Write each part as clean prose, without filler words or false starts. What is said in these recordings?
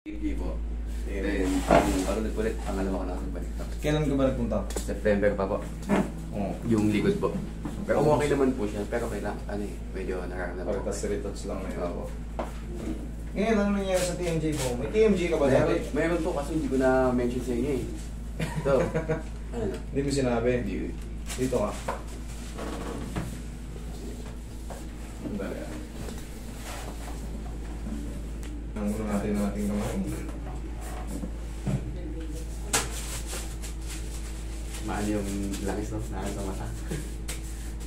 Hindi po. Then, pag ulit, pangalawa ko na akong balik. Kailan ka ba nagpunta? September pa po. Oo. Yung likod po. Pero okay naman po siya. Pero kailangan, medyo nararamdaman po. Pagkas retouch lang ngayon. Opo. Ngayon, ano nangyari sa TMJ mo? May TMJ ka ba dati? Meron po kasi hindi ko na-mention sa inyo eh. Ito. Ano? Hindi mo sinabi? Hindi. Dito ka. Dali. Ang ulo natin ang ating kamay. Maano yung langis no? Nakakita sa mata.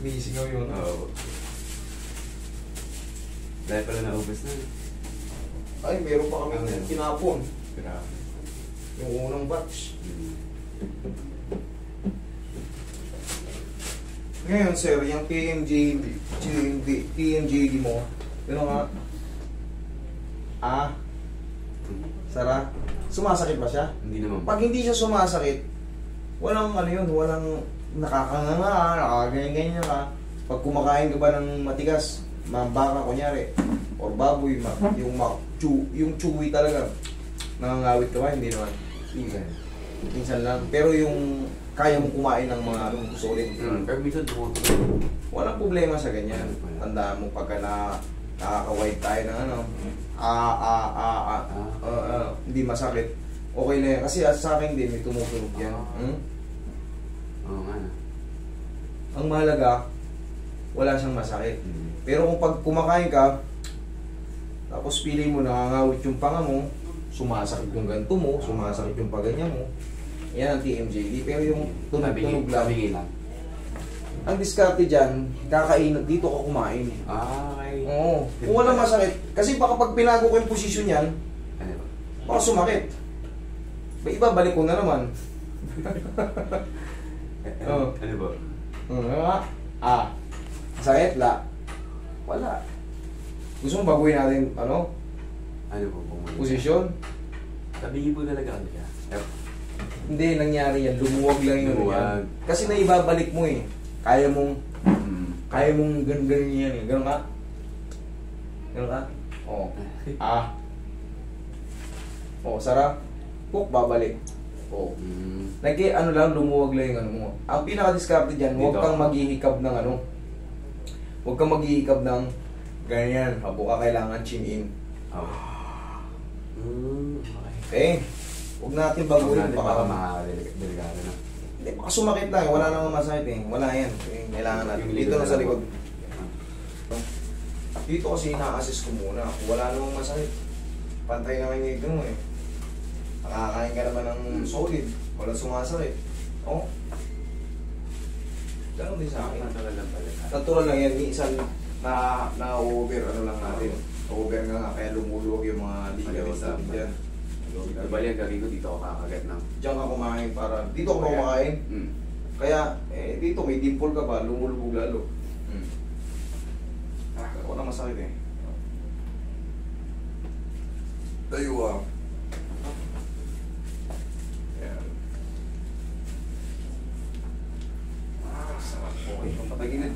May singaw yun. Oo. Dahil pala naubos na. Ay, meron pa kami kinapon. Grabe. Yung unang batch. Ngayon, sir, yung TMJD mo, ano nga? Sara? Sumasakit ba siya? Hindi naman. Pag hindi siya sumasakit, walang ano yun, walang nakakanganga, nakakaganyan-ganyan ka. Pag kumakain ka ba ng matigas, baka kunyari, or baboy, yung chewy talaga, nangangawit ka ba? Hindi naman. Minsan lang. Pero yung kaya mong kumain ng mga solid. Pero minsan tumutulog. Walang problema sa ganyan. Tandaan mo pagka nakaka-white tayo ng ano, hindi masakit. Okay na yan. Kasi sa akin din, may tumutunog yan. Oo nga na. Ang mahalaga, wala siyang masakit. Pero kung pag kumakain ka, tapos pili mo nakangawit yung panga mo, sumasakit yung ganto mo, sumasakit yung paganyan mo, yan ang TMJD. Pero yung tunog-tunog lang. Lang. Ang diskarte dyan, kakain, dito ka kumain. Okay. Oo. Kung walang masakit, kasi baka pag pinago ko yung posisyon yan, Ano ba? baka sumakit. Ibabalik ko na naman. Ano ba? Sakit la. Wala. Gusto mo baguhin natin, ano? Ano po po? Posisyon? Sabihin po talaga ano siya. Hindi, nangyari yan. Lumuwag lang yun. Lumuwag. Kasi naibabalik mo eh. Kaya mong ganun yan eh. Ganun ka? Ganun ka? Oo. Oo, sarap. Hook, babalik. Oo. Ano lang, lumuwag lang yung ano mo. Ang pinaka-discarded dyan, huwag kang maghihikab ng ano. Huwag kang maghihikab ng ganyan. Habo ka kailangan chin in. Okay. Huwag natin baguhin. Baka makakadelikado na. Hindi, baka sumakit lang. Wala namang masakit eh. Wala yan. Kailangan natin. Dito na sa likod. Dito kasi ina-assess ko muna. Kung wala namang masakit, pantay naman yung ito mo eh. Nakakain ka naman ng solid. Wala sumasakit. Oh. Ganun din sa akin. Natural lang yan. Minsan na-over ano lang natin. Over nga kaya lumuluwag yung mga ligaments natin dyan. Bali ang gagawin ko dito ako kakagat ng. Diyan ka kumain para dito ako kumakain. Kaya dito may dimple ka ba, lumulubog lalo. Wala masakit eh. Tayo Ayan. Sarap. Okay, pampatagilid.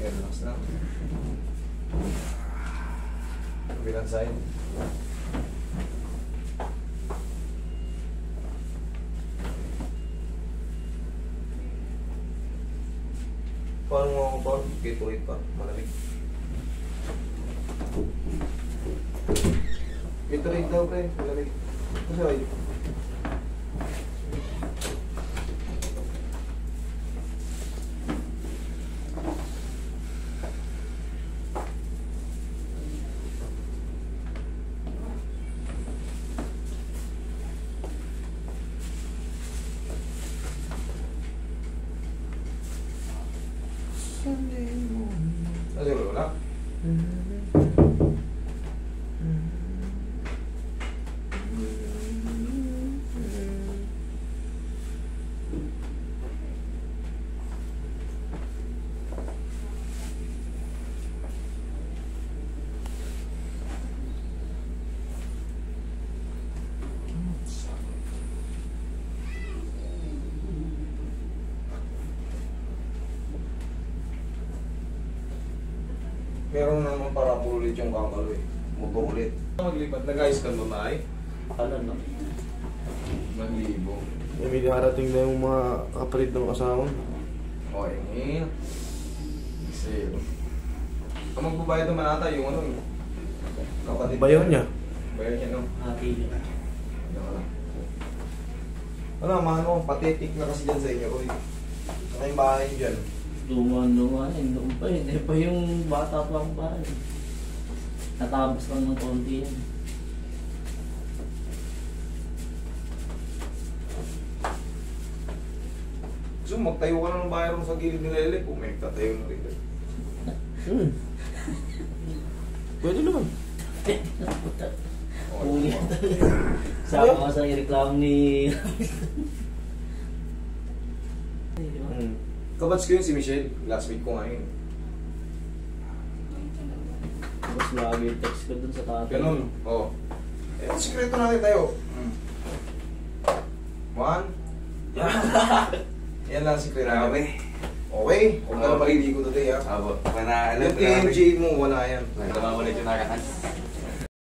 Relax na. Kabilang side. Paano mo ako ba? Gatorade pa. Malamig. Gatorade daw pre. Malamig. Masakay. Ano yun? Wala? Meron na naman para ulit yung kakalo eh. Mubo ulit. Maglipat na guys, kan babae. Kala na. 1,000. May darating na yung mga kapatid ng asawa. Okay, ngayon. Exhale. Kung magbabayad naman ata yung ano eh. Kapatid. Bayaw niya. Bayaw niya, no? Hati yun. Wala, mano, pathetic na kasi dyan sa inyo, Roy. Saka yung bahay niyo dyan. Luma eh. Noon pa eh. Hindi pa yung bata pa ang bahay. Natapos lang ng konti yan. So, magtayo ka na ng bahay ron sa gilid nila Lele, kung may tatayo na rin. Pwede naman. Ulit. Sama ka sa ireklamo ni... Kabats ko yun si Michelle. Last week ko nga yun. Tapos lagi yung text ko dun sa tatay. Ganun. Oo. Eh, sikreto natin tayo. 1. Yan lang sikreto. Grabe. Okay. Huwag ka na maliligo today ha. Abo. Wala alam Yung TMJ mo, wala yan. Wala ulit yung nakakas.